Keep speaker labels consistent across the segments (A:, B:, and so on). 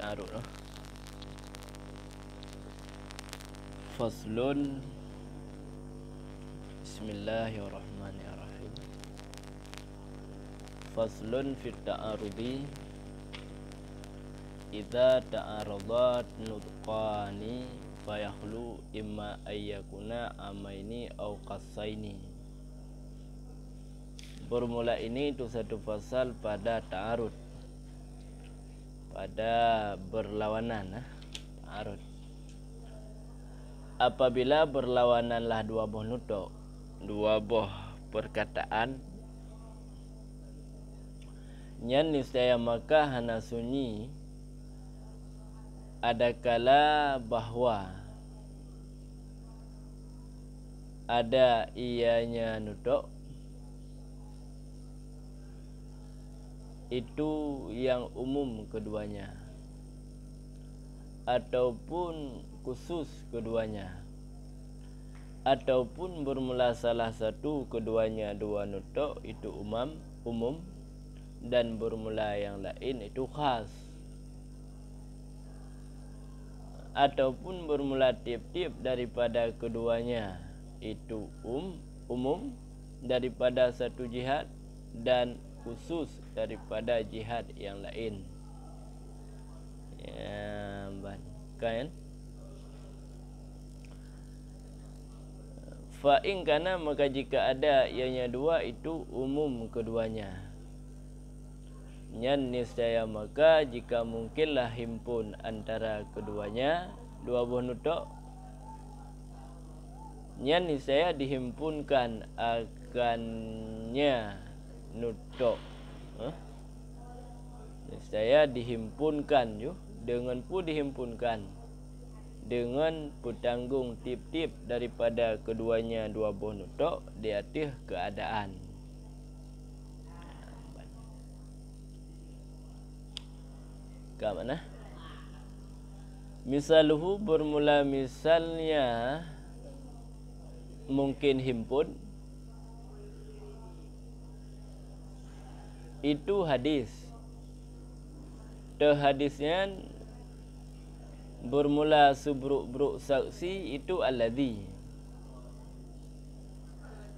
A: ta'arud. Faslun. Bismillahirrahmanirrahim. Faslun fit ta'arudi. Idza ta'aradat nutqani fayakhlu imma ayyakuna amaini au qasaini. Bermula ini itu satu fasal pada ta'arud, pada berlawanan. Ta'arud apabila berlawananlah dua buah nutuk, dua buah perkataan, nyan niscaya maka hana sunyi ada kala bahwa ada ianya nutuk itu yang umum keduanya ataupun khusus keduanya, ataupun bermula salah satu keduanya dua nutuk itu umum dan bermula yang lain itu khas, ataupun bermula tiap-tiap daripada keduanya itu umum daripada satu jihad dan khusus daripada jihad yang lain. Ya, kan? Fa in kana, maka jika ada ianya dua itu umum keduanya, nyan niscaya maka jika mungkinlah himpun antara keduanya dua buah nutuk, nyan niscaya dihimpunkan akannya nutuk. Niscaya dihimpunkan dengan pu dihimpunkan dengan petanggung tip-tip daripada keduanya dua buah nutuk di atas keadaan. Ke mana? Misaluhu, bermula misalnya mungkin himpun itu hadis. Hadisnya bermula subruk-bruk saksi itu alladhi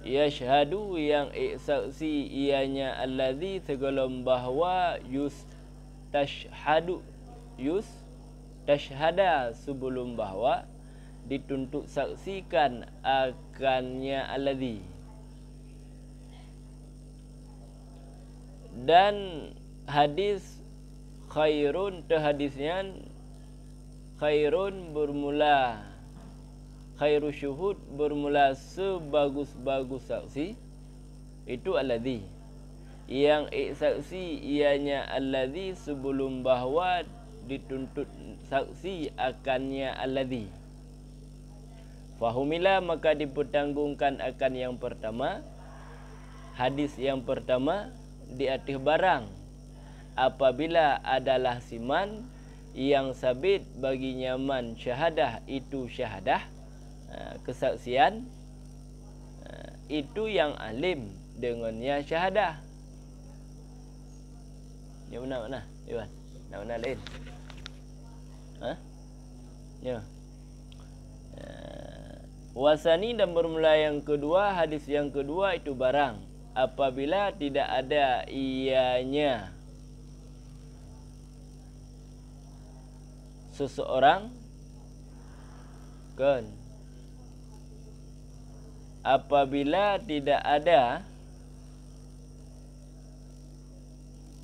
A: yashhadu, yang saksi ianya alladhi tergolong bahwa tashhada sebelum bahwa dituntut saksikan akannya alladhi. Dan hadis khairun, hadisnya khairun bermula khairu syuhud bermula sebagus-bagus saksi itu alladhi, yang saksi ianya alladhi sebelum bahwa dituntut saksi akannya alladhi. Fahumila, maka dipertanggungkan akan yang pertama, hadis yang pertama di atas barang apabila adalah siman yang sabit bagi nyaman syahadah itu syahadah, kesaksian itu yang alim dengannya syahadah. Ya mana Iwan? Mana lain? Ya. Wasani, dan bermula yang kedua, hadis yang kedua itu barang apabila tidak ada ianya seseorang, kan? Apabila tidak ada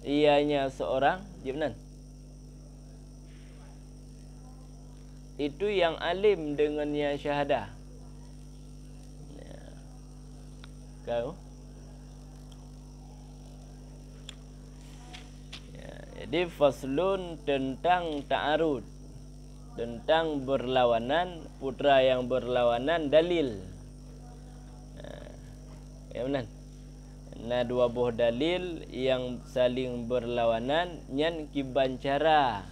A: ianya seorang, gimana? Itu yang alim dengannya syahadah. Ya. Kau? Ya, jadi faslun tentang ta'arud, tentang berlawanan, putra yang berlawanan dalil. Ya benar. Nah, dua buah dalil yang saling berlawanan nyan kiban cara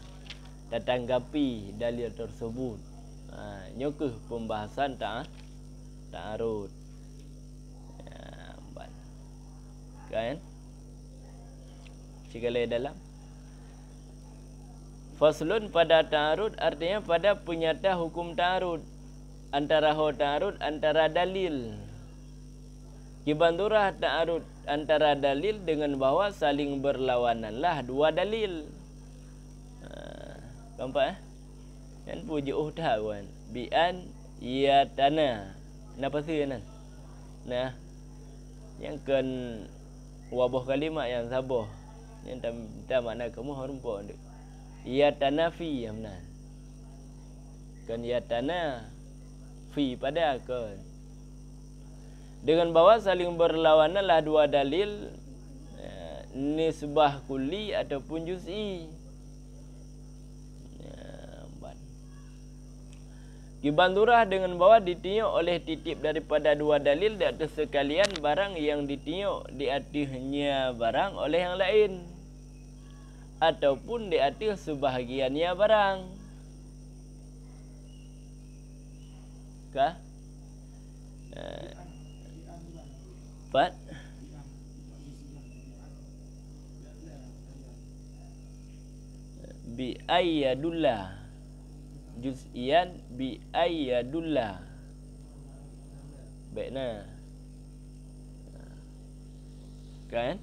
A: tatanggapi dalil tersebut. Nyukuh pembahasan ta'arud. Ya, kan? Segala dalam Faslun pada ta'arud artinya pada penyata hukum ta'arud. Antara ta'arud antara dalil. Kibandurah ta'arud antara dalil dengan bahwa saling berlawananlah dua dalil. Nampak kan puji tahu kan. Bi'an yatana. Kenapa sih kan? Nah, yang kan wabah kalimat yang sabah. Yang tak makna kamu harumpa ndak. Yatana fi amnan. Kan yatana fi pada kan. Dengan bahwa saling berlawananlah dua dalil nisbah kulli ataupun juz'i. Kibandurah dengan bahwa ditiuk oleh titip daripada dua dalil di atas sekalian barang yang ditiuk di atasnya barang oleh yang lain ataupun di atas sebahagiannya barang. Kah? Empat. Bi ayyadullah juz'iyan bi ayyadullah. Baiklah. Kan?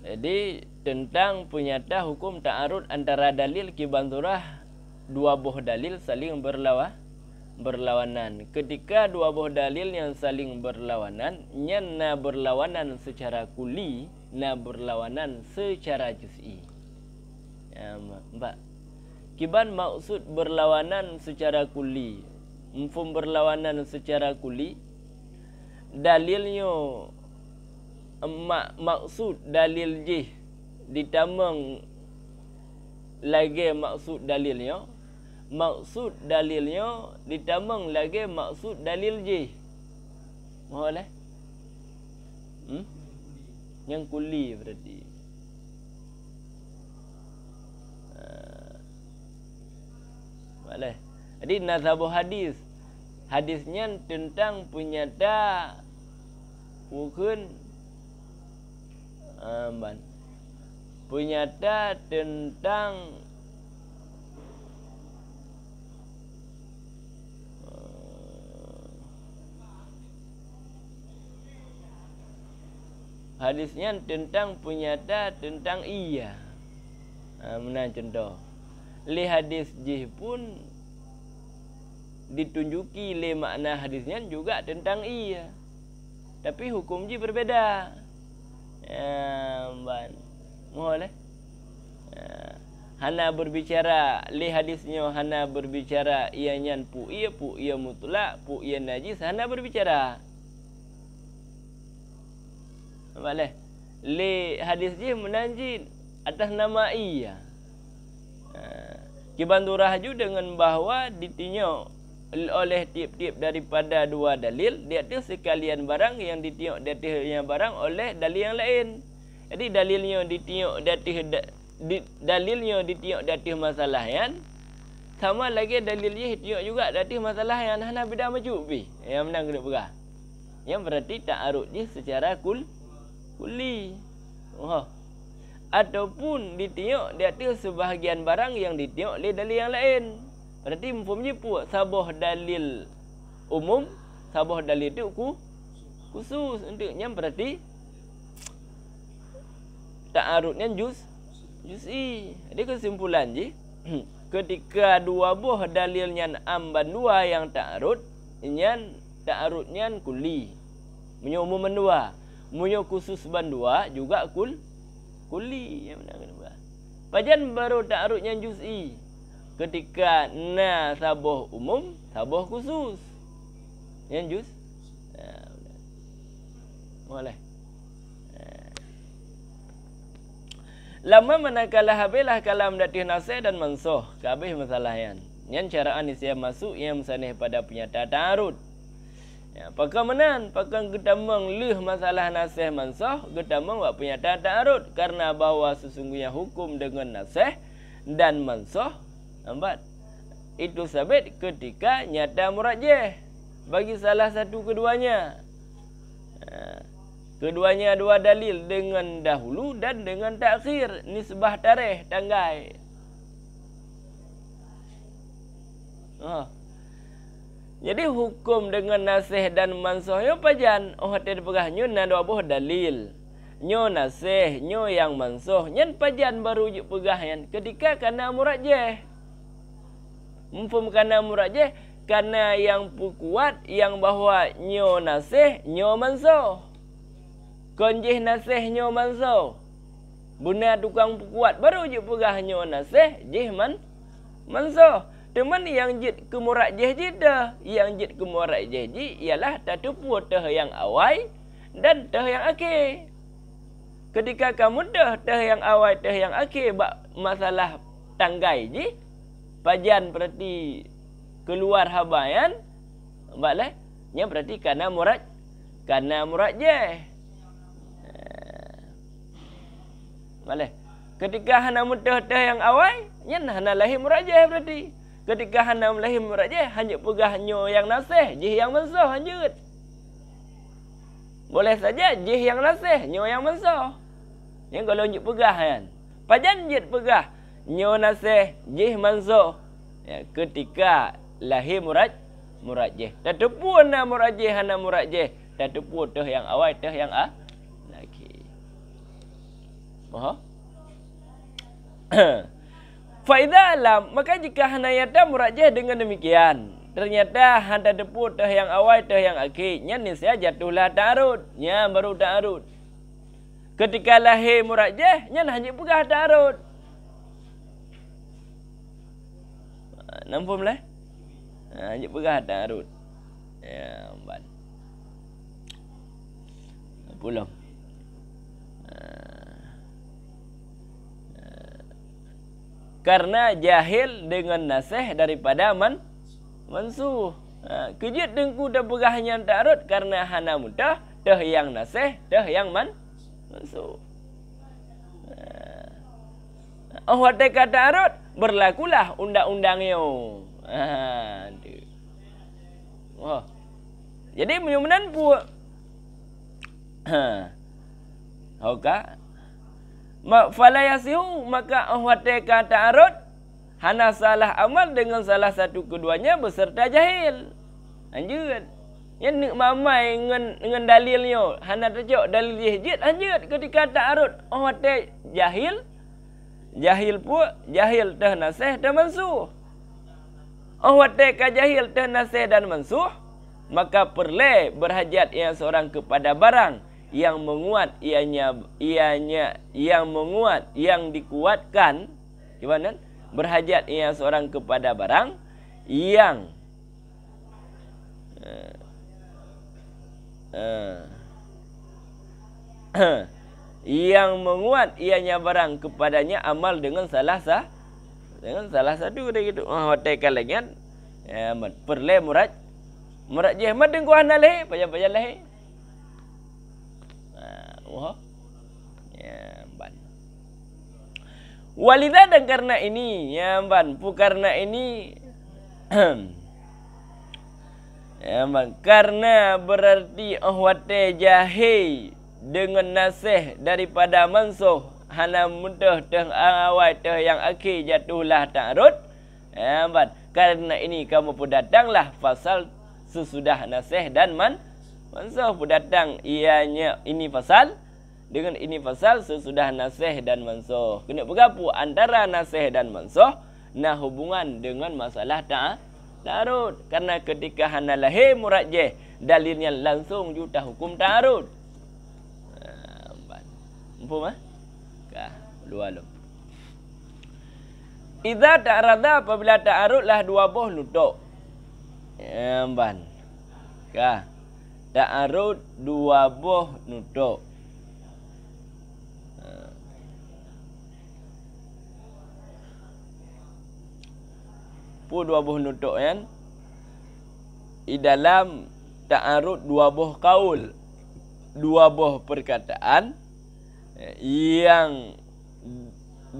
A: Jadi tentang penyata hukum ta'arud antara dalil kibanturah dua buah dalil saling berlawanan. Ketika dua buah dalil yang saling berlawanan, na berlawanan secara kuli, na berlawanan secara juz'i. Ya, Mbak. Kiban maksud berlawanan secara kuli, mufhum berlawanan secara kuli, dalilnya maksud dalil jih ditamang lagi maksud dalilnya, maksud dalilnya ditamang lagi maksud dalil jih. Boleh? Yang kuli berarti. Boleh. Jadi nazhabu hadis. Hadisnya tentang penyata bukan penyata tentang hadisnya tentang penyata tentang iya. Mana contoh? Li hadis jih pun ditunjuki le makna hadisnya juga tentang iya. Tapi hukum jih berbeda. Boleh. Hana berbicara li hadisnya hana berbicara ianya pu iya mutlak pu iya najis hana berbicara. Boleh. Li hadis je menanjin atas nama iya. Kibandurah juga dengan bahawa ditinjau oleh tiap-tiap daripada dua dalil di atas sekalian barang yang ditiuk di atasnya barang oleh dalil yang lain. Jadi dalilnya ditiuk di atas dalilnya ditiuk di atas masalah yang sama lagi dalilnya ditiuk juga di atas masalah yang hana beda majubi. Yang menang kena berah. Yang berarti ta'arud dia secara kuli. Ataupun ditiuk di atas sebahagian barang yang ditiuk oleh dalil yang lain. Berarti mufumnya pun sabah dalil umum, sabah dalil itu khusus. Untuknya berarti ta'arudnya juz'i. Jadi kesimpulan je, ketika dua buah dalilnya amban dua yang ta'arud, ta'arudnya kuli. Punya umum dua, punya khusus ban dua juga kuli. Yang benar. Pajan baru ta'arudnya juz'i. Ketika na sabah umum, sabah khusus. Yang juz. Boleh. Lama manakala habilah kalam datih nasih dan mansuh. Kabeh masalah yang. Yang caraan isya masuk yang sanih pada penyata ta'arud. Ya, pakamanan, pakang getamang lih masalah nasih mansuh, getamang wak penyata ta'arud. Karena bahawa sesungguhnya hukum dengan nasih dan mansuh. Nampak? Itu sabit ketika nyata murajih. bagi salah satu keduanya. Keduanya dua dalil dengan dahulu dan dengan takhir, nisbah tarikh tanggai. Jadi hukum dengan nasih dan mansuh yo pajan hati pegah nyo na dua buah dalil. Nyo nasih, nyo yang mansuh, nyen pajan baru juk pegah yan ketika kana murajjah. Mufhum kana murajjah karena yang kuat yang bahwa nyo nasih, nyo mansuh. Konjih nasih nyo mansuh. Buna tukang kuat baru juk pegah nyo nasih, jih mansuh. Teman yang jid ke murajjah jida, yang jid ke murajjah ji ialah tatupu teh yang awal dan teh yang akhir. Ketika kamu teh yang awal teh yang akhir bak masalah tanggai ji, pajan berarti keluar habayan, baklah nya berarti karena murajjah. Boleh. Ketika hana mudah teh yang awal, nya hana lahir murajjah berarti. Ketika hana lahir murajjah, hanya pegah nyo yang nasih, jih yang mansuh lanjut. Boleh saja jih yang nasih, nyo yang mansuh. Yang kalau nyo pegah kan. Pajan jid pegah nyo nasih, jih mansuh. Ya, ketika lahir murajjah. Tetepu na murajjah hana murajjah. Tetepu teh yang awal teh yang lagi. Faedah alam, maka jika hanayata murajjah dengan demikian, ternyata handa depu teh yang awal teh yang akhir, nya nisya jatuhlah ta'arud, nya baru ta'arud. Ketika lahir murajjah, nya hanya pegah ta'arud. Nampak lah? Hanya pegah ta'arud. Ya, ban. Pulang. Karena jahil dengan nasih daripada mansuh. Kejut dengku dah pegahnya ta'arud karena hana mudah teh yang nasih, teh yang mansuh. Wate kata ta'arud berlakulah undang-undangnya. Jadi menyumenan pu. Oka. Fala yasihu, maka wate kata ta'arud hana salah amal dengan salah satu keduanya beserta jahil. Lanjut. Yang nik mamai dengan dalilnya hana terjok dalil jahil lanjut ketika ta'arud wate jahil pu jahil teh nasih dan mansuh. Wate ka jahil teh nasih dan mansuh, maka perle berhajat yang seorang kepada barang yang menguat yang menguat yang dikuatkan, gimana? Berhajat ia seorang kepada barang yang yang menguat ianya barang kepadanya amal dengan salah satu dia gitu. Hotel kalangan perle murajjah mad dengku hanaleh payah leh. Ya, ban. Walidha dan karena ini, ya ban, karena ini ya ban, karena berarti wate jahil dengan nasih daripada mansuh hana mudah teh awal teh yang akhir jatuhlah ta'arud. Ya ban, karena ini kamu pun datanglah fasal sesudah nasih dan mansuh pun datang ianya ini fasal dengan ini fasal sesudah nasih dan mansuh. Kena bergapu antara nasih dan mansuh nah hubungan dengan masalah ta'arud. Karena ketika hana lahir murajjah dalilnya langsung juta hukum ta'arud. Mampu mah? Kah, lualum. Idza ta'arada apabila ta'arud lah dua buah nutuk. Ya, ban. Kah. Ta'arud dua buah nutuk. Dua buah nutuk kan? Di dalam ta'arud dua buah kaul, dua buah perkataan yang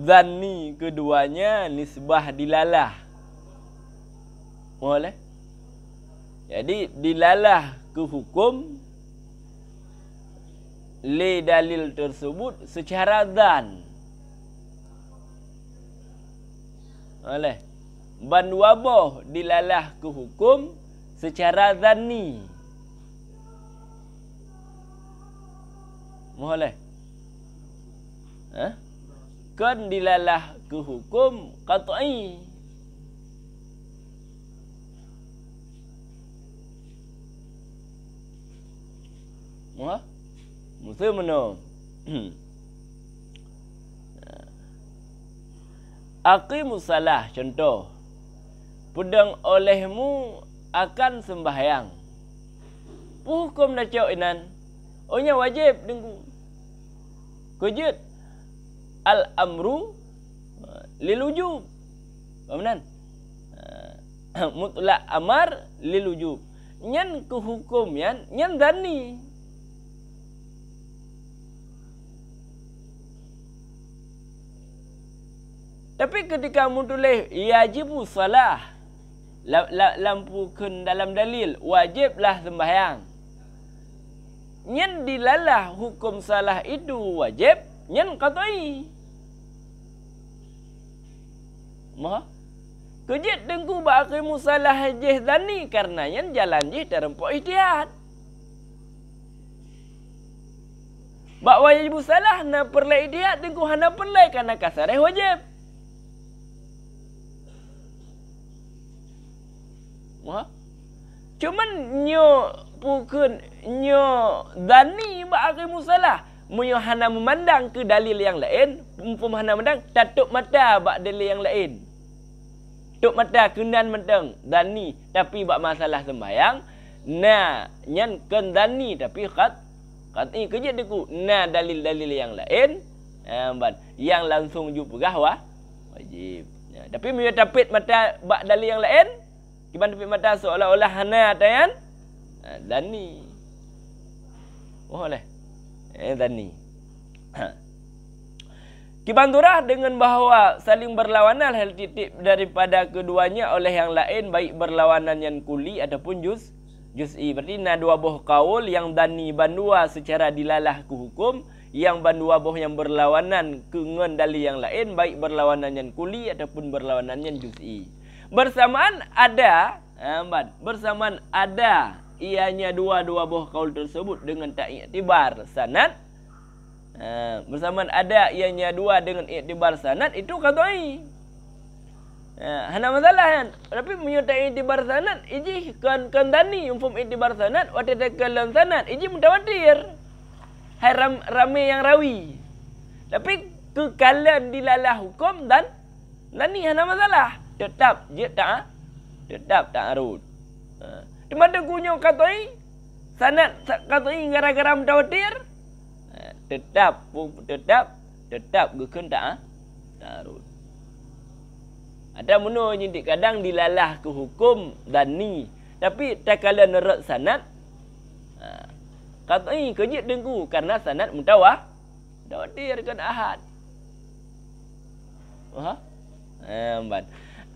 A: zanni keduanya nisbah dilalah. Boleh? Jadi dilalah ke hukum li dalil tersebut secara zan. Oleh ban waboh dilalah ke hukum secara zanni. Boleh? Kan dilalah ke hukum qat'i. Musuh mana? Aqimus salah contoh. Pedang olehmu akan sembahyang. Hukum dah cok inan. Ohnya wajib dengku. Kujud al-amru lil wujub. Paham? Mutlak amar lil wujub. Nyan ke hukum nyan dani. Tapi ketika mutulih yajibu salah, lampu kun dalam dalil wajiblah sembahyang. Nyan dilalah hukum salah itu wajib, nyan qat'i. Mah? Kejit dengku ba'aqimu salah jih dani karena nyan jalan jih terempuk ihtiyat. Bak wajibu salah na perlai ihtiyat dengku hana perlai karena kasareh wajib. Cuman nyo pukun nyo dani ba'aqimu salah munyo hana memandang ke dalil yang lain, mumpum hana memandang tatuk mata bak dalil yang lain. Tuk mata kenan menteng dani tapi bak masalah sembahyang na nyan ken dani tapi qat'i kejit deku na dalil-dalil yang lain yang langsung ju pegah wajib. Tapi munyo tapit mata bak dalil yang lain kiban tapit mata seolah-olah hana tayan dani. Boleh. Dani. Kibanturah dengan bahawa saling berlawanan hal titik daripada keduanya oleh yang lain baik berlawanan yang kuli ataupun juz'i. Berarti na dua buah kaul yang dani bandua secara dilalah ke hukum, yang bandua buah yang berlawanan ke ngen dalil yang lain baik berlawanan yang kuli ataupun berlawanan yang juz'i. Bersamaan ada ianya dua buah kaul tersebut dengan tak iktibar sanad. Bersamaan ada ianya dua dengan iktibar sanad itu qat'i. Hana masalah kan. Tapi menyertai iktibar sanad iji kan dani umum iktibar sanad wa tadakkalan sanad iji mutawatir. Hai ramai yang rawi. Tapi kekalan dilalah hukum dan dani hana masalah. Tetap tak arut. Di mana kunyo qat'i sanad qat'i gara-gara mutawatir. Tetap gekun tak arut. Ada meno nyidik kadang dilalah ke hukum dani tapi tak kala nerat sanad qat'i kejit dengku karena sanad mutawatir kan ahad.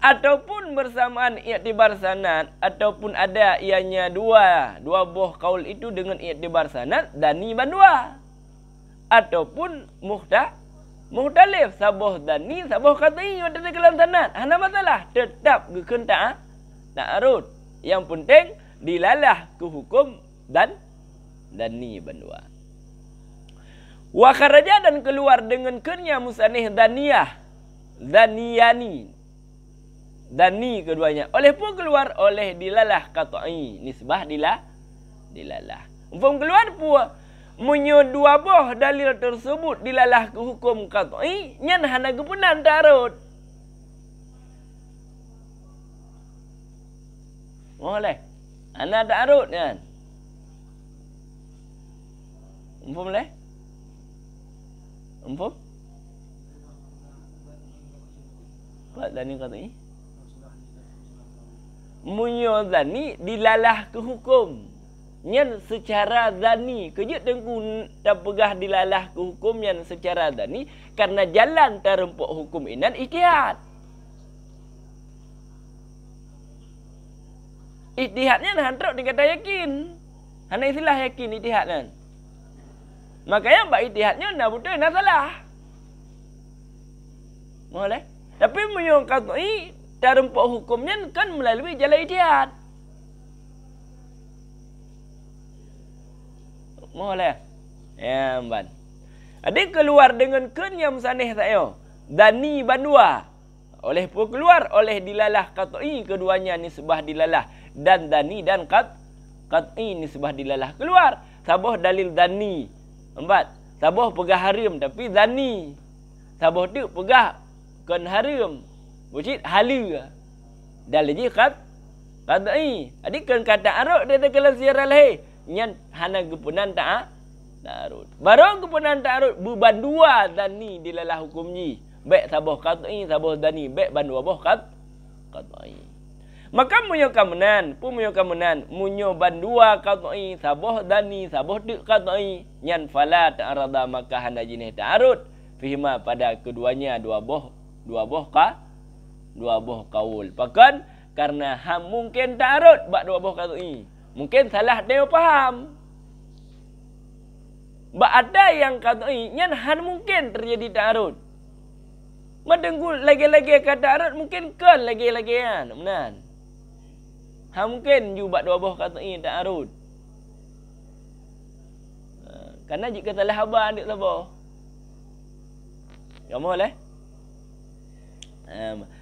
A: Ataupun bersamaan iktibar sanad ataupun ada ianya dua buah kaul itu dengan iktibar sanad dani bandua. Ataupun muhtalif sabuh dani sabuh qat'i ada dalam sanad hana masalah tetap gekun tak arut. Yang penting dilalah ke hukum dan dani bandua. Wa kharaja dan keluar dengan kenya musannih daniyani dani keduanya oleh pun keluar oleh dilalah qat'i nisbah dilalah umpam keluar pun munyo dua buah dalil tersebut dilalah ke hukum qat'i nyan hana gepunan tarut. Boleh. Hana tarut kan. Umpam leh? Umpam? Pak dani qat'i. Munyo dani dilalah ke hukum. Nyan secara dani kejut dengku tak pegah dilalah ke hukum yang secara dani karena jalan terempuk hukum inan ihtiyat. Ijtihadnya nah hantrok dikata yakin. Hana istilah yakin ijtihad kan. Makanya bak ijtihadnya nah betul nah salah. Boleh. Tapi menyong qat'i terempuk hukumnya kan melalui jalan ijtihad. Boleh. Ya, ban. Ada keluar dengan kenyam sanih tak yo. Dani bandua. Oleh pun keluar oleh dilalah qat'i keduanya nisbah dilalah dan dani dan qat'i nisbah dilalah keluar. Sabah dalil dani. Empat. Sabah pegah harim tapi dani. Sabah tu pegah kan harim. Wujud halu. Dalil ji qat'i. Adik kan kata arok dia kalau siara lahir. Nyan hana gepunan ta'arud. Barang gepunan ta'arud beban dua dani dilalah hukumnya. Baik sabah qat'i, sabah dani, baik bandua boh qat'i. Maka munyo kamenan, munyo bandua qat'i, sabah dani, sabah tu qat'i, nyan fala ta'arada maka hana jinih ta'arud. Fihima pada keduanya dua boh kaul. Bahkan karena ham mungkin ta'arud bak dua boh qat'i. Mungkin salah dia faham. Ba ada yang qat'i nyan han mungkin terjadi ta'arud. Madengku lagi-lagi kata ta'arud mungkin kan lagi-lagian. Benar. Ha mungkin juga dua buah qat'i ta'arud. Karena jika salah haban dik sabar. Kamu boleh?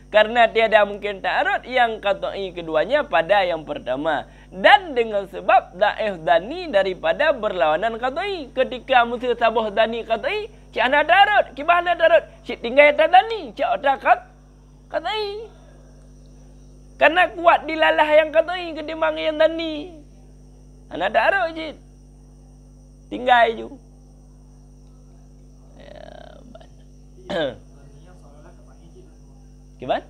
A: Karena tiada mungkin ta'arud yang qat'i keduanya pada yang pertama. Dan dengan sebab daif dani daripada berlawanan qat'i. Ketika mesti sabah dani qat'i, cik ana ta'arud, kibah ana ta'arud, cik tinggal ta dani, cik ada qat'i. Karena kuat dilalah yang qat'i ketimbang yang dani. Ana ta'arud cik. Tinggal je. Ya, Kiban?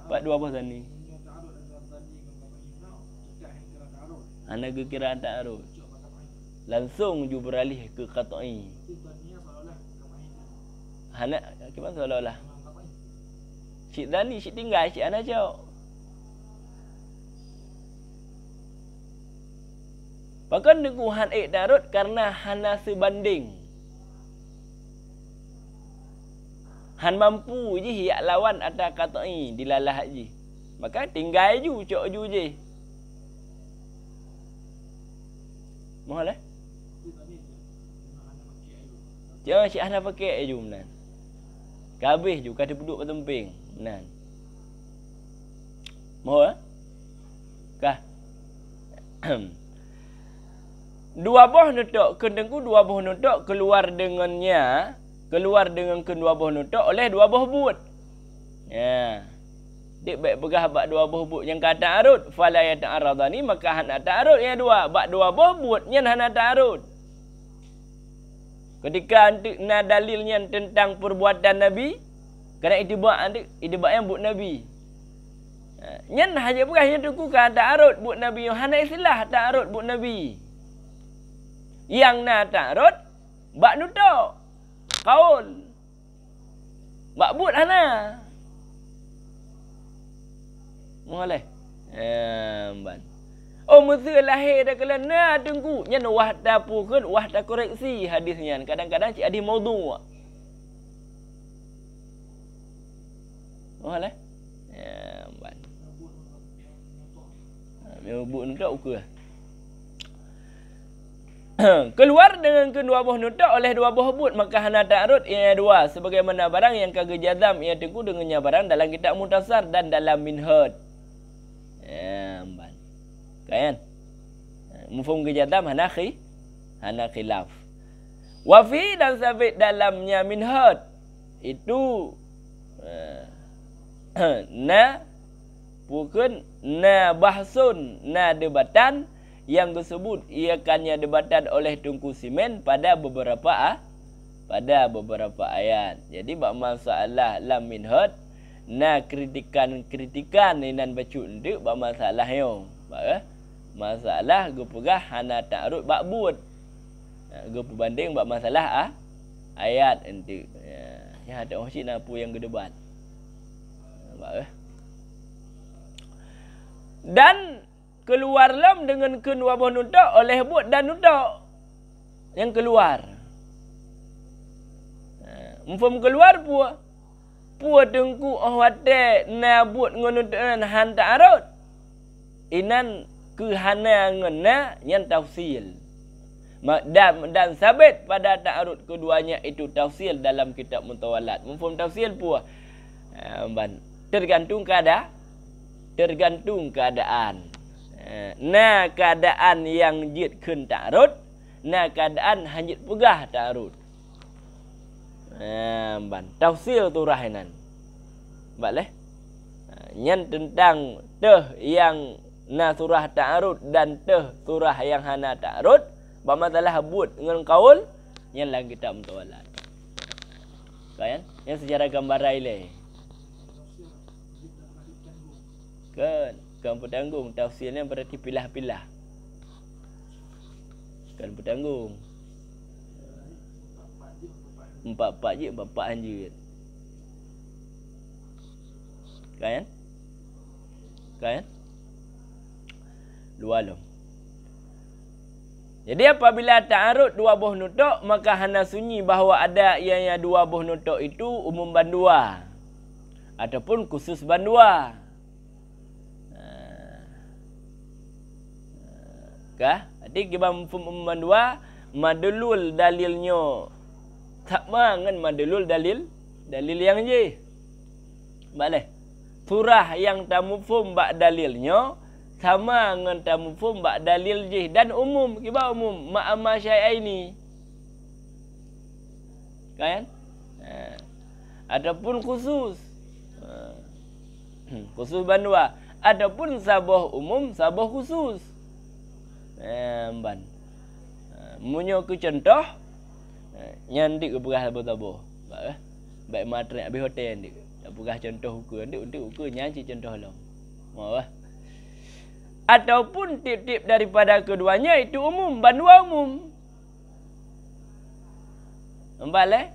A: Pak dua buah tani. Anak kira ta'arud. Langsung ju beralih ke qat'i. Anak kiban seolah-olah. Cik tani, cik tinggal, cik anak jauh. Bahkan dengan ta'arud karena hana sebanding. Han mampu je yak lawan ada qat'i dilalah je. Maka tinggal ju cok ju je. Mohon lah. Jangan si ana pakai ju menan. Kabeh ju kata duduk kat temping. Menan. Mohon. Kah. Dua buah nutuk kendengku dua buah nutuk keluar dengannya. Keluar dengan kedua buah nutuk oleh dua buah but. Ya. Dik baik pegah bak dua buah but yang kata ta'arud. Fala ya ta'aradani maka hana ta'arud ya dua. Bak dua buah but yang hana ta'arud. Ketika na dalilnya tentang perbuatan Nabi. Kerana itibak yang but Nabi. Nyan haja pegah yang tuku kata ta'arud but Nabi. Yang hana istilah ta'arud but Nabi. Yang na ta'arud bak nutuk. Kaul. Makbud hana. Boleh. Ban. Oh mesti lahir dah kelana tunggu. Nya wah ta pukul, wah ta koreksi hadisnya. Kadang-kadang cik hadis maudhu'. Boleh. Ban. Makbud nutuk ukur. Keluar dengan kedua buah nutuk oleh dua buah but maka hana ta'arud ia dua sebagaimana barang yang kagak jazam ia tengku dengannya barang dalam kitab Muhtasar dan dalam Minhaj. Ya, ban. Kan? Mufhum kejazam hana khilaf. Wa fi dan sabit dalamnya Minhaj itu na bukan na bahsun na debatan yang tersebut iakannya debatan oleh Tunku Simen pada beberapa ayat. Jadi bab masalah lam minhaj na kritikan nan bacu ndek bab masalah yo. Masalah gepegah hana ta'arud bab but. Gepebanding bab masalah ayat ente. Ya ada masjid apa yang gedebat. Dan keluar lam dengan kedua buah nutuk oleh but dan nutuk yang keluar. Mufum keluar pua tengku wate na but ngunut han ta'arud. Inan kehana ngena yang tafsil. Dan sabit pada ta'arud keduanya itu tafsil dalam kitab Mutawalat. Mufum tafsil pua. Tergantung keadaan. Na keadaan yang jid kun ta'arud, na keadaan hanjit pegah ta'arud. Tafsil turahinan. Boleh? Yang tentang yang na surah ta'arud dan surah yang hana ta'arud, masalah but dengan kaul yang lang kitab Mutawalat. Kan? Yang secara gambaran ile. Kan bertanggung tafsirnya berarti pilah-pilah. Kan bertanggung. 4 je 4 anjir. Kan? Dua lom. Jadi apabila ta'arud dua buah nutuk, maka hana sunyi bahawa ada ianya dua buah nutuk itu umum bandua ataupun khusus bandua. Jadi kita umum bandua, madlul dalilnya sama dengan madlul dalil yang je. Boleh. Surah yang tamufum bak dalilnya sama dengan tamufum bak dalil je dan umum, kiba umum ma'ama syai'aini. Kan? Adapun khusus. Khusus bandua, adapun sabah umum, sabah khusus. Munyo ke contoh nyandik ke pegah tabo-tabo. Baik matre habis hotel ndik. Tak pegah contoh ukur ndik untuk ukur nyanci contoh lo. Mau ataupun tip-tip daripada keduanya itu umum, bandua umum. Boleh?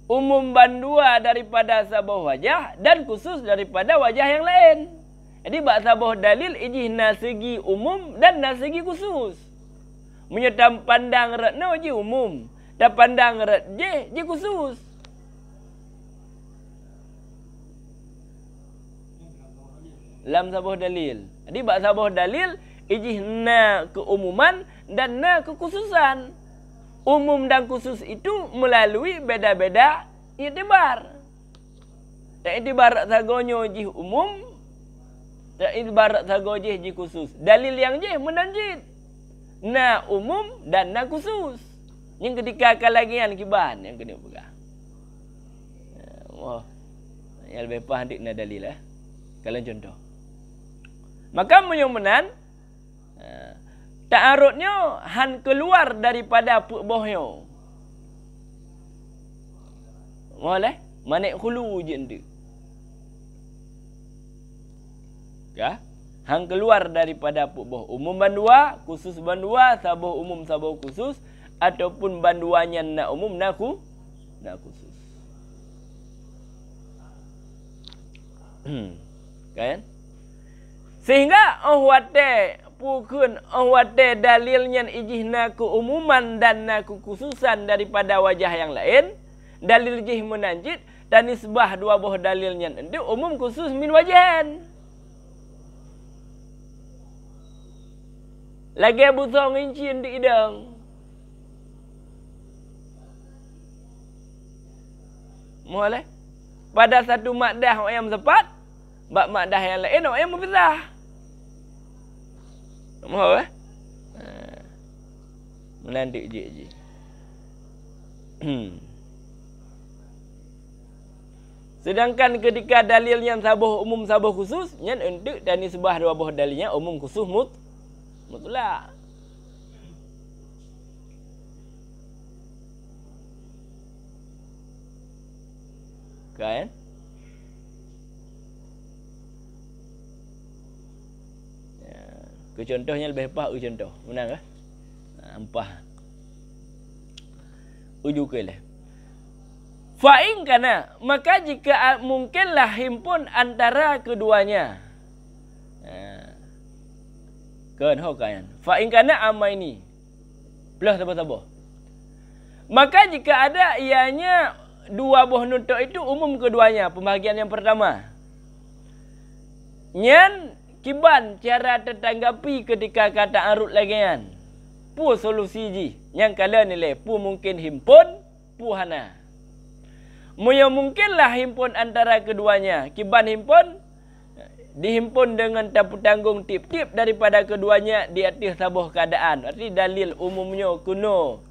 A: Umum bandua daripada sabah wajah dan khusus daripada wajah yang lain. Jadi bak sabah dalil ijih nasegi umum dan nasegi khusus. Menyetam pandang ratno je umum, dan pandang rat je khusus. Lam sabah dalil. Jadi bak sabah dalil ijih na keumuman dan na kekhususan. Umum dan khusus itu melalui beda-beda iktibar. Tak iktibar sagonyo jih umum, tak iktibar sago jih khusus. Dalil yang jih menanjid na umum dan na khusus. Yang ketika kalagian kiban yang kena pegang. Wah, yang lebih paham dik na dalil lah. Kalian contoh. Maka menyomenan ta'arudnya han keluar daripada bohyo. Boleh? Manik hulu je ndik. Ya? Han keluar daripada boh umum bandua, khusus bandua, sabah umum sabah khusus ataupun banduanya na umum na khusus. Kan? Sehingga ahwate pukun ahwate dalilnya ijihna keumuman dan na kekhususan daripada wajah yang lain, dalil jih menanjid dan nisbah dua buah dalilnya itu umum khusus min wajahan. Lagi busong incin di idang. Boleh? Pada satu makdah yang sepat, bak makdah yang lain yang berbeza. Boleh? Menandik je. Sedangkan ketika dalil yang sabah umum sabah khusus, yang untuk dan nisbah dua buah dalilnya umum khusus mutlak. Kan? Ke contohnya lebih pas contoh. Menang ke? Ampah. Uju ke lah. Fa'in kana, maka jika mungkinlah himpun antara keduanya. Kan hokayan. Fa'in kana amaini. Belah tabah-tabah. Maka jika ada ianya dua buah nutuk itu umum keduanya, pembahagian yang pertama. Nyan kiban cara tertanggapi ketika kata arut lagian. Pu solusi ji. Yang kala nilai pu mungkin himpun, pu hana. Muya mungkinlah himpun antara keduanya. Kiban himpun, dihimpun dengan tapu tanggung tip-tip daripada keduanya di atas sabuh keadaan. Arti dalil umumnya kuno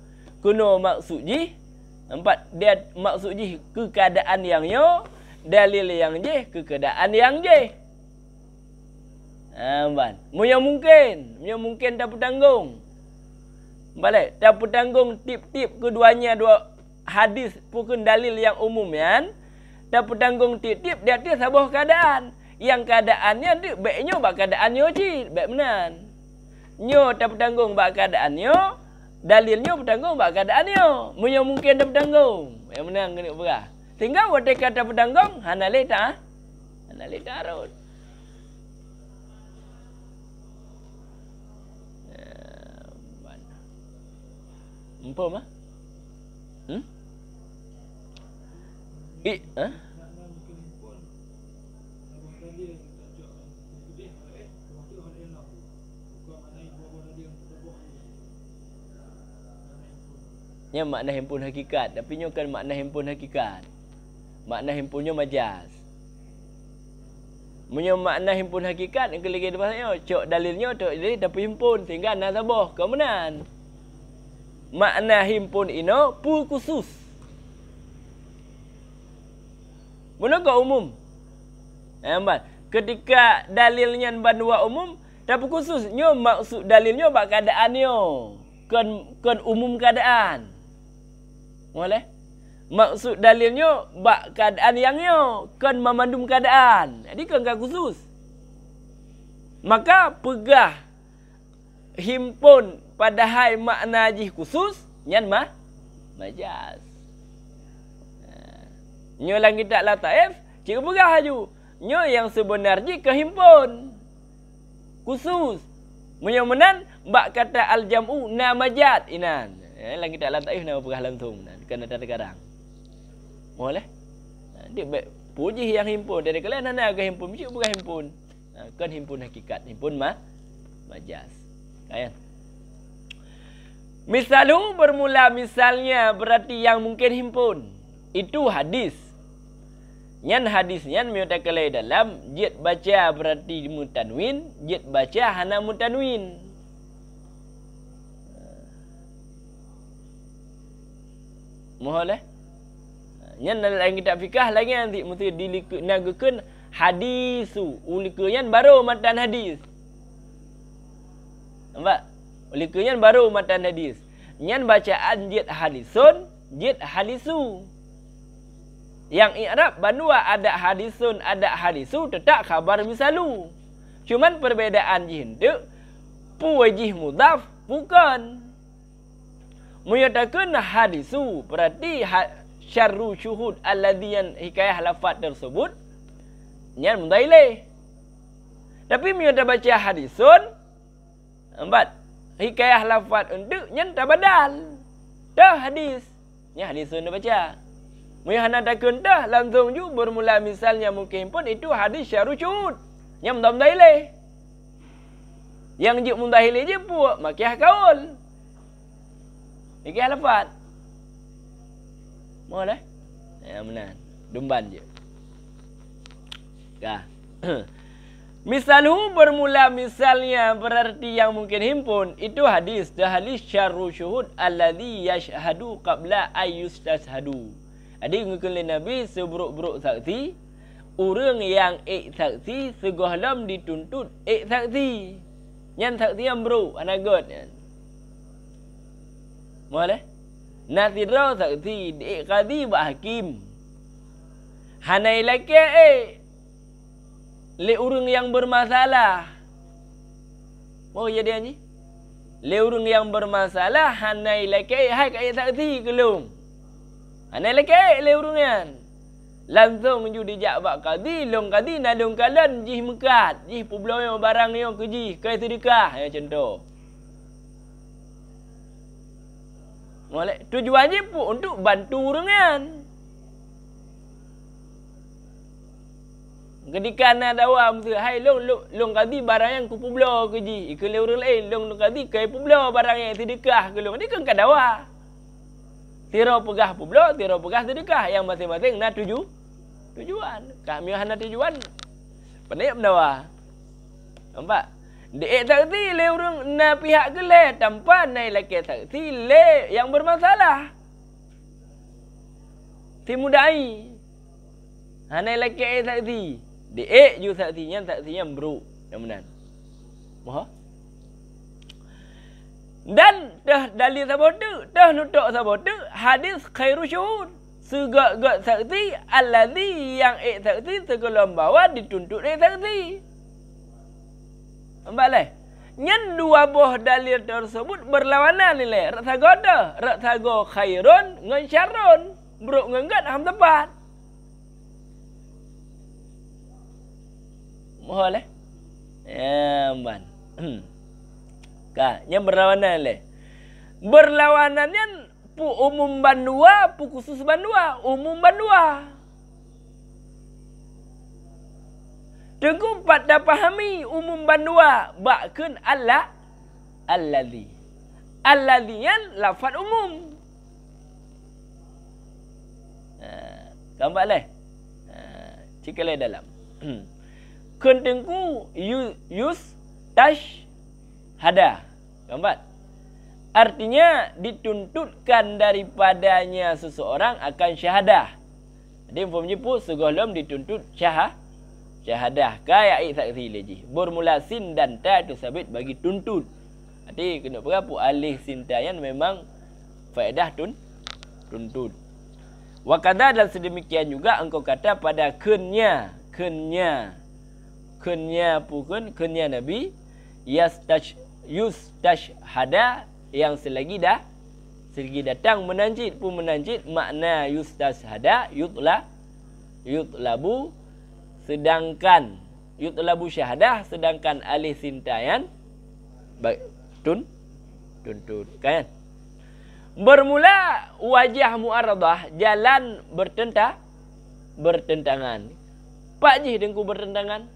A: maksud ji. Empat, dia maksud ji ke keadaan yang yo, dalil yang je ke keadaan yang je. Muya mungkin tapu tanggung. Balik, tapu tanggung tip-tip keduanya dua hadis pukul dalil yang umum kan. Tapu tanggung tip-tip di atas sabuh keadaan. Yang keadaannya tu baiknya bak keadaannya cik, baik menan. Nyo tapu tanggung bak keadaannya, dalilnya bertanggung bak keadaannya. Muya mungkin tapu tanggung. Yang menang kena berah. Sehingga waktu kata tapu tanggung, hana leta arut. Empom ah? Nya makna himpun hakikat, tapi nyo kan makna himpun hakikat. Makna himpunnya majaz. Munyo makna himpun hakikat yang kelagi bahasanya cok dalilnya cok jadi tapi himpun sehingga nasabah kemenan. Makna himpun ino pu khusus. Menurut umum. Ketika dalilnya bandua umum, tapi khusus nyo maksud dalilnya bak keadaannya. Kan umum keadaan. Boleh? Maksud dalilnya bak keadaan yang nyo, kan memandum keadaan. Jadi kan khusus. Maka pegah himpun padahal makna jih khusus, nyan majaz. Nyo lang kita lataif, cik pegah haju. Nyo yang sebenarnya kehimpun. Khusus. Munyo menan bak kata al-jam'u na majaz inan. Lang kita lataif nama pegah langsung nan kena terkadang. Boleh? Dia puji yang himpun dari kalian hana ke himpun, cik pegah himpun. Kan himpun hakikat, himpun majaz. Kan? Misalu bermula misalnya berarti yang mungkin himpun. Itu hadis. Nyan hadis nyan mutakalai dalam jid baca berarti mutanwin, jid baca hana mutanwin. Mohon nyan dalam kitab fikah lagi nanti mesti dinagakan hadisu. Ulikanyan baru matan hadis. Nampak? Ulikanyan baru matan hadis. Nyan bacaan jid hadisun, jid hadisu. Yang i'rab bandua ada hadisun, ada hadisu, tetap khabar misalu. Cuman perbedaan jihinduk, pu wajih mudhaf, bukan. Menyatakan hadisu, berarti syarru syuhud alladhiyan hikayah lafad tersebut, nyan mundaileh. Tapi menyatakan baca hadisun, empat, hikayah lafad untuk, nyan tabadal. Dah hadis, nyan hadisun dah baca. Muihana takun dah langsung ju bermula misalnya mungkin pun itu hadis syarru syuhud. Yang mundahileh. Yang juk mundahileh je pu makiah kaul. Makiah lafaz. Boleh? Ya benar. Dumban je. Kah. Misalhu bermula misalnya berarti yang mungkin himpun itu hadis dah hadis syarru syuhud alladhi yashhadu qabla ayyustashhadu. Adik ngekeli Nabi seburuk-buruk saksi, orang yang saksi segahlam dituntut saksi. Yang saksi yang buruk, anagot. Boleh? Nasirah saksi qadi ba hakim. Hanai laki le orang yang bermasalah. Oh ya dia ni. Le orang yang bermasalah hanai laki hai kat saksi kelum. Anai leke le urungan. Langsung ju dijak bak qadi, long qadi nalung kalan jih mekat, jih publao yang barang yang keji, kai sedekah ya contoh. Molek tujuan je pun untuk bantu urungan. Ketika nak dawam tu, hai long qadi barang yang ku publao keji, ke le urang lain long qadi kai publao barang yang sedekah ke long. Ni kan dawa. Tiro pegah publao, tiro pegah sedekah yang masing-masing nak tujuan. Kami hana tujuan. Pandai mendawa. Nampak? Dek saksi le urang na pihak ke le tanpa nai laki saksi le yang bermasalah. Timudai. Hana laki saksi. Dek ju saksinya bro. Yang benar. Moha. Dan dah dalil sabotu, dah nutuk sabotu hadis khairu syuhud. Segak-gak saksi allazi yang saksi segelam bawa dituntut saksi. Nampak leh? Nyan dua buah dalil tersebut berlawanan ni leh. Rak sago dah. Rak sago khairun ngan syarrun. Buruk ngan ham tepat. Mohon leh. Ya, man. Ka, yang berlawanan leh. Berlawanannya pu umum bandua, pu khusus bandua, umum bandua. Tengku pada pahami umum bandua, bakun Allah, allazi. Allazian lafaz umum. Nampak leh? Cikalai dalam. Kun tengku yus tash hada. Nampak? Artinya dituntutkan daripadanya seseorang akan syahadah. Jadi info menyebut segolom dituntut syahadah. Kaya saksi lagi. Bermula sin dan ta itu sabit bagi tuntut. Jadi kena berapa alih sintayan memang faedah tuntut. Wakada dan sedemikian juga engkau kata pada kenya pukun kenya Nabi yustash hada yang selagi datang menanjid makna yustashhada yutlabu sedangkan yutlabu syahadah sedangkan alih sintayan tuntut kan. Bermula wajah muaradah jalan bertentangan. Pak Ji dengku bertentangan.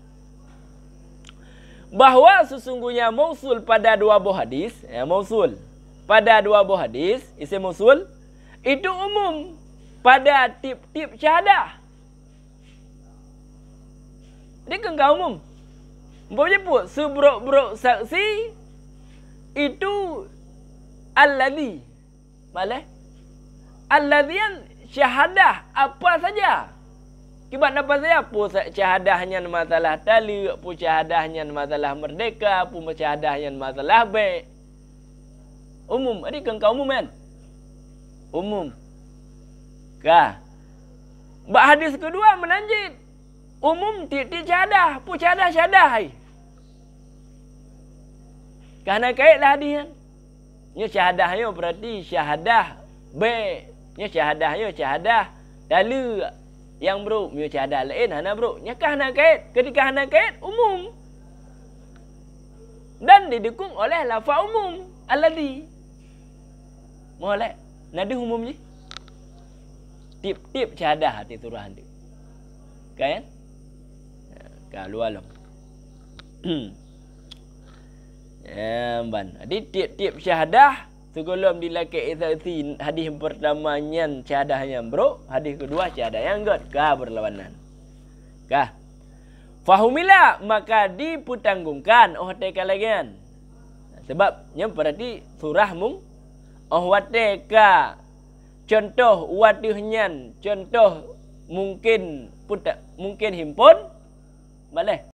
A: Bahawa sesungguhnya mausul pada dua buah hadis, mausul pada dua buah hadis, isim mausul itu umum pada tip-tip syahadah. Dia kan umum. Umpamanya pun seburuk-buruk saksi itu allazi. Malih? Allazian syahadah apa saja. Kibat apa saja? Apa syahadahnya masalah tali, apa syahadahnya masalah merdeka, apa syahadahnya masalah baik. Umum. Ini kan umum kan? Umum. Kah? Bak hadis kedua menanjid. Umum titik syahadah. Apa syahadah? Kerana kaitlah hadis kan? Nya syahadahnya berarti syahadah baik. Nya syahadahnya syahadah tali. Yang bro, mio syahadah lain hana bro. Nyakah hana kait? Ketika hana kait umum. Dan didukung oleh lafaz umum allazi. Molek. Nadi umum je. Tip-tip syahadah hati turah dia. Kan? Ka luar long. Ban. Jadi tip-tip syahadah sebelum dilakai saksi hadis pertamanya syahadahnya bro, hadis kedua syahadah yang berlawanan. Kah? Fahumila maka diputanggungkan teka lagian. Sebabnya berarti surah mung wateka contoh wadihnya contoh mungkin himpun boleh